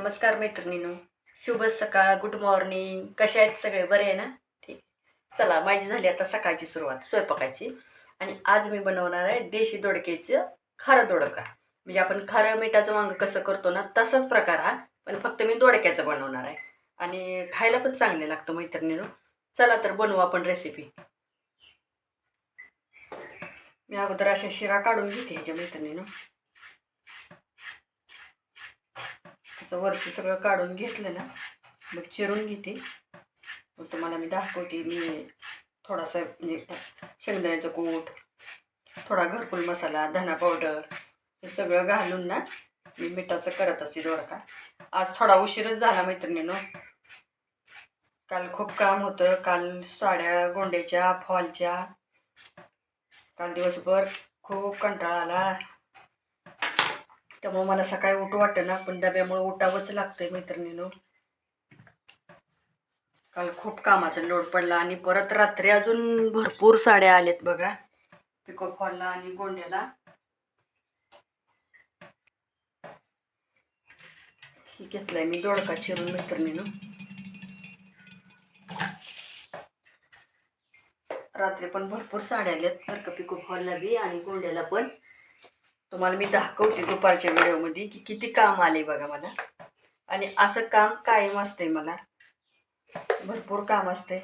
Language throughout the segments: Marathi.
नमस्कार मैत्रिणींनो, शुभ सकाळ, गुड मॉर्निंग. कशा आहेत सगळे? बरे आहे ना? ठीक. चला, माझी झाली आता सकाळची सुरुवात स्वयंपाकाची. आणि आज मी बनवणार आहे देशी दोडक्याचं खारं दोडका. म्हणजे आपण खारं मिठाचं वांग कसं करतो ना, तसाच प्रकार हा, पण फक्त मी दोडक्याचं बनवणार आहे. आणि खायला पण चांगले लागतं मैत्रिणींनो. चला तर बनवू आपण रेसिपी. मी अगोदर अशा शिरा काढून घेते ह्याच्या मैत्रिणींनो. असं वरती सगळं काढून घेतलं ना, मग चिरून घेते. मग तुम्हाला मी दाखवते. मी थोडासा म्हणजे शेंगदाण्याचं कूट, थोडा घरकुल मसाला, धना पावडर हे सगळं घालून ना मी मिठाचं करत असते दोडका. आज थोडा उशीरच झाला मैत्रिणींनो. काल खूप काम होतं. काल साड्या गोंड्याच्या, फॉलच्या. काल दिवसभर खूप कंटाळा आला. त्यामुळे मला सकाळी उठू वाटतं ना, पण डब्यामुळे उठावंच लागतंय मैत्रिणींनो. काल खूप कामाचा लोड पडला आणि परत रात्री अजून भरपूर साड्या आल्यात बघा, पिको फॉलला आणि गोंड्याला. ही घेतलाय मी दोडका चिरून मैत्रिणींनो. रात्री पण भरपूर साड्या आल्यात बरं का, पिको फॉलला बी आणि गोंड्याला पण. तुम्हाला मी दाखवते दुपारच्या व्हिडिओमध्ये की किती काम आले बघा मला. आणि असं काम कायम असतंय मला, भरपूर काम असते.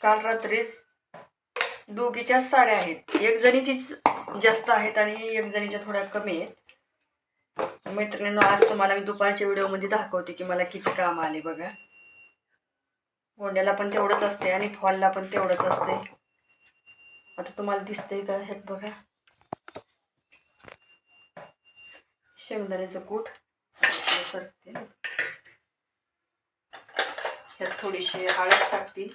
काल रात्रीच दोघीच्याच साड्या आहेत, एक जणीचीच जास्त आहेत आणि एक जणीच्या थोड्या कमी आहेत मैत्रिणींनो. आज तुम्हाला मी दुपारच्या व्हिडिओमध्ये दाखवते की मला किती काम आले बघा. गोंड्याला पण तेवढंच असते आणि फॉलला पण तेवढंच असते. आता तुम्हाला दिसतंय का ह्यात बघा, शेंगदाण्याचं कूट करते. ह्यात थोडीशी हळद टाकते,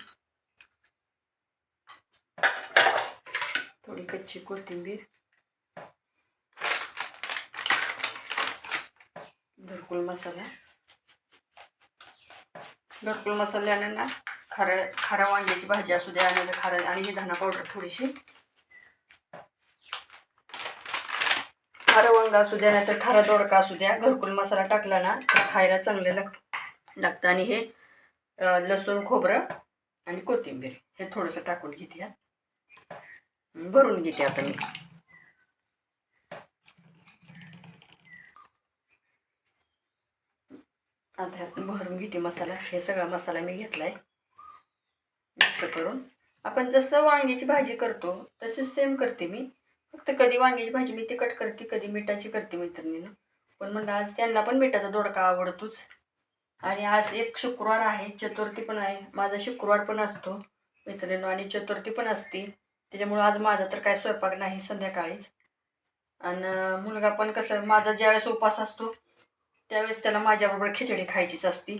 थोडी कच्ची कोथिंबीर, घरकुल मसाला. घरकुल मसाल्याने ना खाऱ्या वांग्याची भाजी असू द्या आणि खारं, आणि ही धना पावडर थोडीशी. खारं वांग असू द्या नाही तर खारा दोडका असू द्या, घरकुल मसाला टाकला ना तर खायला चांगले लागतं. आणि हे लसूण, खोबरं आणि कोथिंबीर हे थोडंसं टाकून घेते. भरून घेते आता मी. आता भरून घेते मसाला. हे सगळा मसाला मी घेतलाय मिक्स करून. आपण जसं वांग्याची भाजी करतो तसेच सेम करते मी, फक्त कधी वांग्याची भाजी मी तिखट करते, कधी मिठाची करते मैत्रिणीनं. पण म्हणलं आज त्यांना पण मिठाचा दोडका आवडतोच. आणि आज एक शुक्रवार आहे, चतुर्थी पण आहे. माझा शुक्रवार पण असतो मैत्रिणीनं आणि चतुर्थी पण असते. त्याच्यामुळं आज माझा तर काय स्वयंपाक नाही संध्याकाळीच. आणि मुलगा पण कसं, माझा ज्यावेळेस उपास असतो त्यावेळेस त्याला माझ्याबरोबर खिचडी खायचीच असती.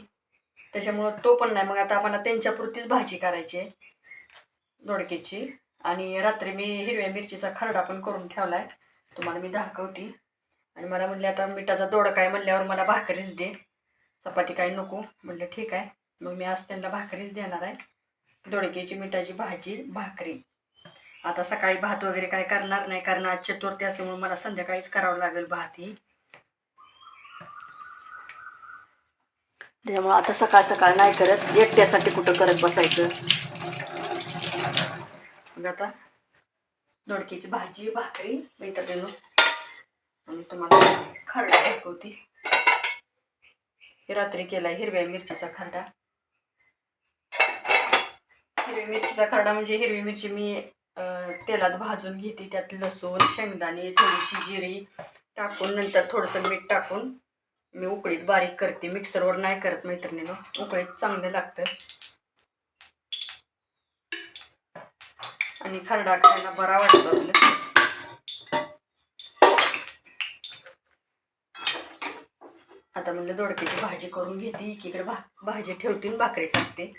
त्याच्यामुळं तो पण नाही. मग आता आम्हाला त्यांच्यापुरतीच भाजी करायची आहे दोडक्याची. आणि रात्री मी हिरव्या मिरचीचा खरडा पण करून ठेवला आहे, तुम्हाला मी दाखवते. आणि मला म्हणले आता मिठाचा दोडका आहे म्हणल्यावर मला भाकरीच दे, चपाती काही नको. म्हणलं ठीक आहे. मग मी आज त्यांना भाकरीच देणार आहे. दोडक्याची मिठाची भाजी, भाकरी. आता सकाळी भात वगैरे काय करणार नाही, कारण आज चतुर्थी असल्यामुळे मला संध्याकाळीच करावं लागेल भात ही. त्याच्यामुळं आता सकाळ सकाळ नाही करत, एकट्यासाठी कुठं करत बसायचं. मग आता दोडक्याची भाजी, भाकरी मैत्रिणींनो. आणि तुम्हाला खरडा दाखवते. हे रात्री केलाय हिरव्या मिरचीचा खरडा. हिरवी मिरचीचा खरडा म्हणजे हिरवी मिरची मी तेलात भाजून घेते. त्यात लसूण, शेंगदाणे, थोडीशी जिरी टाकून नंतर थोडंसं मीठ टाकून मी उकळीत बारीक करते. मिक्सरवर नाही करत मैत्रिणीनं, उकळीत चांगलं लागतं. आणि खरडा खायला बरा वाटतो आपलं. आता म्हणलं दोडक्याची भाजी करून घेते, एकीकडे भाजी ठेवते आणि भाकरी टाकते.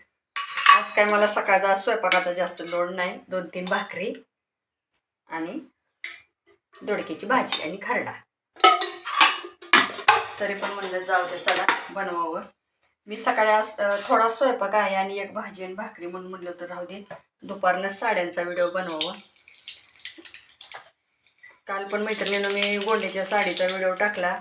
आज काय मला सकाळचा स्वयंपाकाचा जास्त लोड नाही. 2-3 भाकरी आणि दोडक्याची भाजी आणि खरडा. तरी पण म्हणलं जाऊ दे, चला बनवावं. मी सकाळी आज थोडा स्वयंपाक आहे आणि एक भाजी आणि भाकरी म्हणून म्हणलं होतं राहू दे, दुपारनं साड्यांचा व्हिडिओ बनवावा. काल पण मैत्रिणीनं मी गोंड्याच्या साडीचा व्हिडिओ टाकला,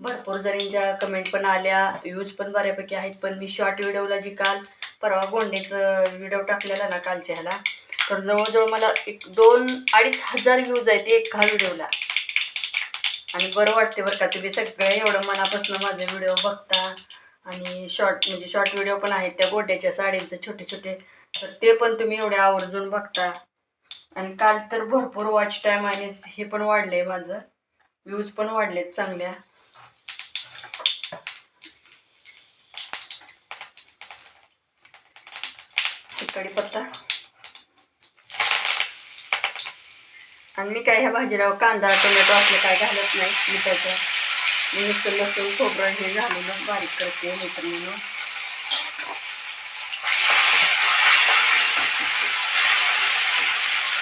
भरपूर जणींच्या कमेंट पण आल्या, व्ह्यूज पण बऱ्यापैकी आहेत. पण मी शॉर्ट व्हिडिओला जी काल परवा गोंडेचं व्हिडिओ टाकलेला ना कालच्या ह्याला, तर जवळजवळ मला 2-2.5 हजार व्ह्यूज आहेत एका व्हिडिओला. आणि बरं वाटते बरं का, तुम्ही सगळे एवढं मनापासून माझे व्हिडिओ बघता. आणि शॉर्ट व्हिडिओ पण आहेत त्या गोंड्याच्या साडींचे छोटे छोटे, तर ते पण तुम्ही एवढे आवर्जून बघता. आणि काल तर भरपूर वॉच टाईम आणि हे पण वाढले, माझं व्ह्यूज पण वाढलेत चांगल्या. कढीपत्ता आणि मी काय ह्या भाजीला कांदा टोमॅटो असलं काय घालत नाही. मी त्याचं नुसतं लसूण खोबरं हे घालून बारीक करते मैत्रिणीनं.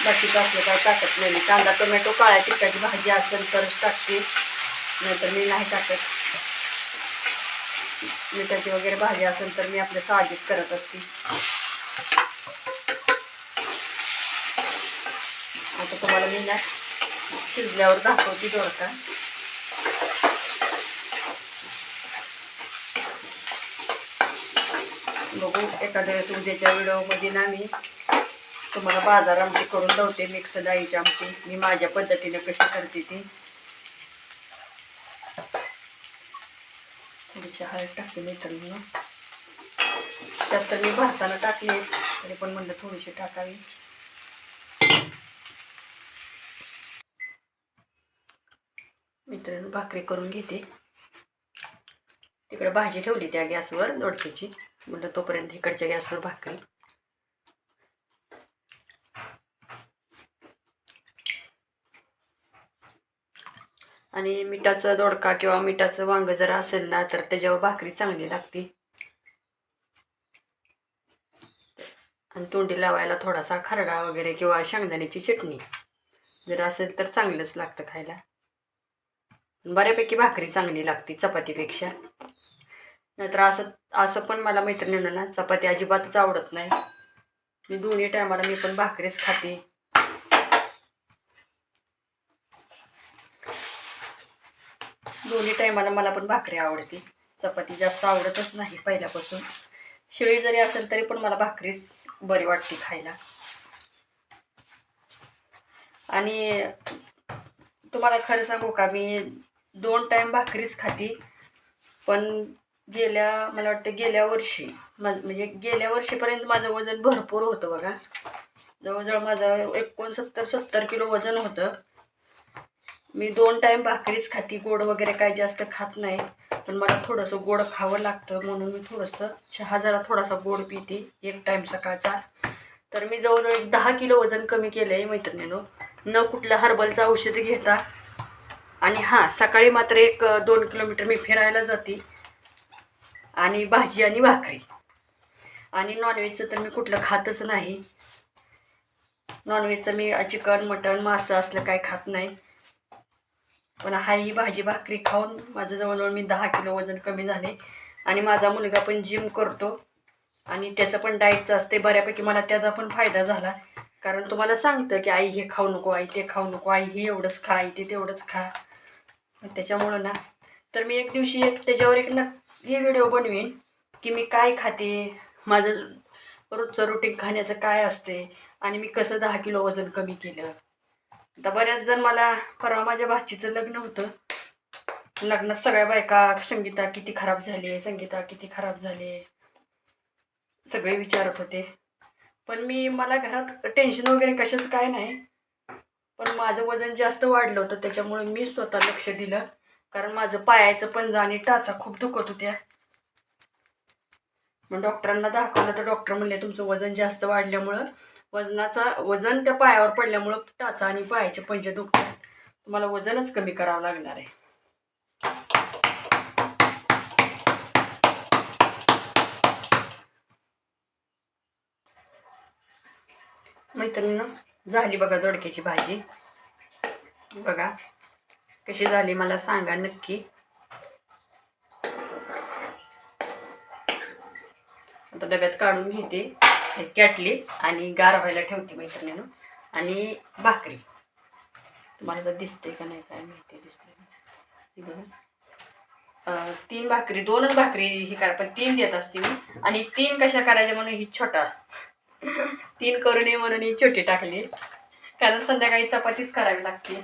बाकीचं असलं काय टाकत नाही. कांदा टोमॅटो काळ्या तिखटाची भाजी असेल तरच टाकते, नाहीतर मी नाही टाकत. मिठाची वगैरे भाजी असेल तर मी आपल्या साधीच करत असते. आता तुम्हाला मी ना शिजल्यावर दाखवते दोडका. बघू एखाद्या वेळेस उद्याच्या व्हिडिओमध्ये ना मी तुम्हाला बाजार आमटी करून लावते, मिक्स डाळीची आमटी मी माझ्या पद्धतीने कशी करते ती. थोडीशी हळद टाकते मित्रांनो, त्यात तर मी भाताला टाकले तरी पण म्हणलं थोडीशी टाकावी. मित्रांनो भाकरी करून घेते. तिकडे भाजी ठेवली त्या गॅसवर दोडक्याची, म्हणलं तोपर्यंत इकडच्या गॅसवर भाकरी. आणि मिठाचा दोडका किंवा मिठाचं वांग जर असेल ना तर त्याच्यावर भाकरी चांगली लागते. आणि तोंडी लावायला थोडासा खरडा वगैरे किंवा शेंगदाण्याची चटणी जर असेल तर चांगलंच लागतं खायला. बऱ्यापैकी भाकरी चांगली लागते चपातीपेक्षा. नाहीतर असं पण मला मैत्रिणींना ना चपाती अजिबातच आवडत नाही. मी दोन्ही टायमाला मी पण भाकरीच खाते. दोन्ही टायमाला मला पण भाकरी आवडते, चपाती जास्त आवडतच नाही पहिल्यापासून. शिळी जरी असेल तरी पण मला भाकरीच बरी वाटते खायला. आणि तुम्हाला खरं सांगू का, मी 2 टाइम भाकरीच खाते. पण मला वाटतं गेल्या वर्षी म्हणजे गेल्या वर्षीपर्यंत माझं वजन भरपूर होतं बघा. जवळजवळ माझं 69-70 किलो वजन होतं. मी 2 टाइम भाकरीच खाती, गोड वगैरे काय जास्त खात नाही. पण मला थोडंसं गोड खावं लागतं म्हणून मी थोडंसं चहा जरा थोडासा गोड पिते 1 टाइम सकाळचा. तर मी जवळजवळ 10 किलो वजन कमी केलं आहे मैत्रिणींनो, न कुठलं हर्बलचं औषध घेता. आणि हां, सकाळी मात्र 1-2 किलोमीटर मी फिरायला जाते. आणि भाजी आणि भाकरी. आणि नॉनव्हेजचं तर मी कुठलं खातच नाही. नॉनव्हेजचं मी चिकन मटण मासं असलं काय खात नाही. पण ही भाजी भाकरी खाऊन माझं जवळजवळ मी 10 किलो वजन कमी झाले. आणि माझा मुलगा पण जिम करतो आणि त्याचं पण डाएटचं असते बऱ्यापैकी. मला त्याचा पण फायदा झाला, कारण तुम्हाला सांगतं की आई हे खाऊ नको, आई ते खाऊ नको, आई हे एवढंच खा, आई ते तेवढंच खा. त्याच्यामुळं ना तर मी एक दिवशी त्याच्यावर हे व्हिडिओ बनवीन की मी काय खाते, माझं रोजचं रुटीन खाण्याचं काय असते आणि मी कसं 10 किलो वजन कमी केलं. आता बऱ्याच जण मला, परवा माझ्या भाचीचं लग्न होतं, लग्नात सगळ्या बायका संगीता किती खराब झाली, संगीता किती खराब झाली सगळे विचारत होते. पण मला घरात टेन्शन वगैरे कशाच काय नाही. पण माझं वजन जास्त वाढलं होतं, त्याच्यामुळे मी स्वतः लक्ष दिलं. कारण माझं पायाचं पंजा आणि टाचा खूप दुखत होत्या. मग डॉक्टरांना दाखवलं तर डॉक्टर म्हणले तुमचं वजन जास्त वाढल्यामुळं वजन त्या पायावर पडल्यामुळं टाचा आणि पायाचे पंजे दुखतात, तुम्हाला वजनच कमी करावं लागणार आहे. मैत्रिणींनो झाली बघा दोडक्याची भाजी. बघा कशी झाली मला सांगा नक्की. आता डब्यात काढून घेते, कॅटली आणि गार व्हायला ठेवते मैत्रिणींनो. आणि भाकरी तुम्हाला तर दिसते का नाही काय माहिती, दिसते बघा. 3 भाकरी, 2च भाकरी ही करा, पण 3 देत असते मी. आणि 3 कशा करायच्या म्हणून ही छोटा 3 करू नये म्हणून ही छोटी टाकली, कारण संध्याकाळी चपातीच करावी लागते.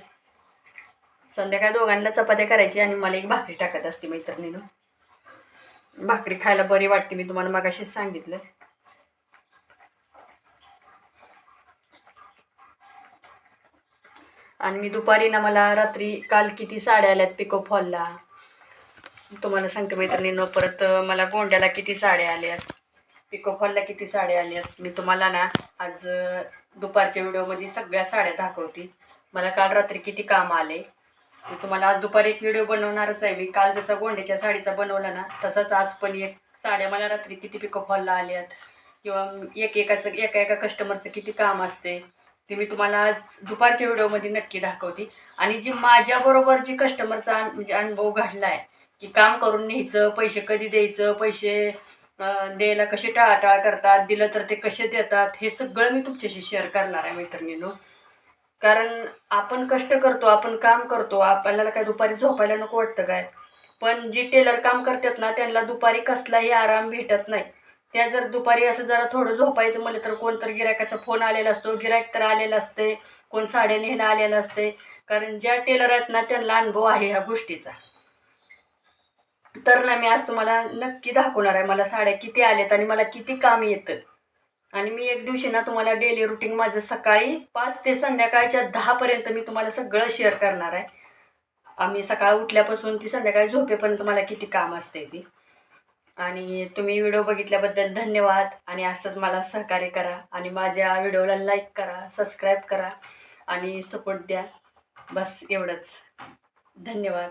संध्याकाळी दोघांना चपात्या करायची आणि मला एक भाकरी टाकत असते मैत्रिणीनं. भाकरी खायला बरी वाटते, मी तुम्हाला मगाशीच सांगितलं. आणि मी दुपारी ना, मला रात्री काल किती साड्या आल्यात पिको फॉलला तुम्हाला सांगते मैत्रिणीनं. परत मला गोंड्याला किती साड्या आल्यात, पिको फॉलला किती साड्या आल्यात. मी तुम्हाला ना आज दुपारच्या व्हिडिओमध्ये सगळ्या साड्या दाखवते. मला काल रात्री किती काम आले मी तुम्हाला आज दुपारी एक व्हिडिओ बनवणारच आहे. मी काल जसं गोंड्याच्या साडीचा बनवला ना, तसंच आज पण एक साड्या मला रात्री किती पिको फॉलला आल्यात, किंवा एका एका कस्टमरचं किती काम असते ते मी तुम्हाला आज दुपारच्या व्हिडिओमध्ये नक्की दाखवते. आणि जी माझ्याबरोबर जी कस्टमरचा म्हणजे अनुभव घडला आहे, की काम करून न्यायचं, पैसे कधी द्यायचं, पैसे द्यायला कसे टाळाटाळ करतात, दिलं तर ते कसे देतात, हे सगळं मी तुमच्याशी शेअर करणार आहे मैत्रिणींनो. कारण आपण कष्ट करतो, आपण काम करतो, आपल्याला काय दुपारी झोपायला नको वाटतं काय? पण जी टेलर काम करतात ना, त्यांना दुपारी कसलाही आराम भेटत नाही. त्या जर दुपारी असं जरा थोडं झोपायचं म्हणलं तर कोणतरी गिरायकाचा फोन आलेला असतो, गिरायक तर आलेला असते, कोण साड्या न्यायला आलेला असते. कारण ज्या टेलर आहेत ना, त्यांना अनुभव आहे ह्या गोष्टीचा. तर ना मी आज तुम्हाला नक्की दाखवणार आहे मला साड्या किती आल्यात आणि मला किती काम येतं. आणि मी एक दिवशी ना तुम्हाला डेली रुटीन माझं सकाळी 5 ते संध्याकाळच्या 10 पर्यंत मी तुम्हाला सगळं शेअर करणार आहे. आम्ही सकाळी उठल्यापासून ती संध्याकाळी झोपेपर्यंत मला किती काम असते ती. आणि तुम्ही व्हिडिओ बघितल्याबद्दल धन्यवाद. आणि असंच मला सहकार्य करा आणि माझ्या व्हिडिओला लाईक करा, सबस्क्राईब करा आणि सपोर्ट द्या. बस एवढंच. धन्यवाद.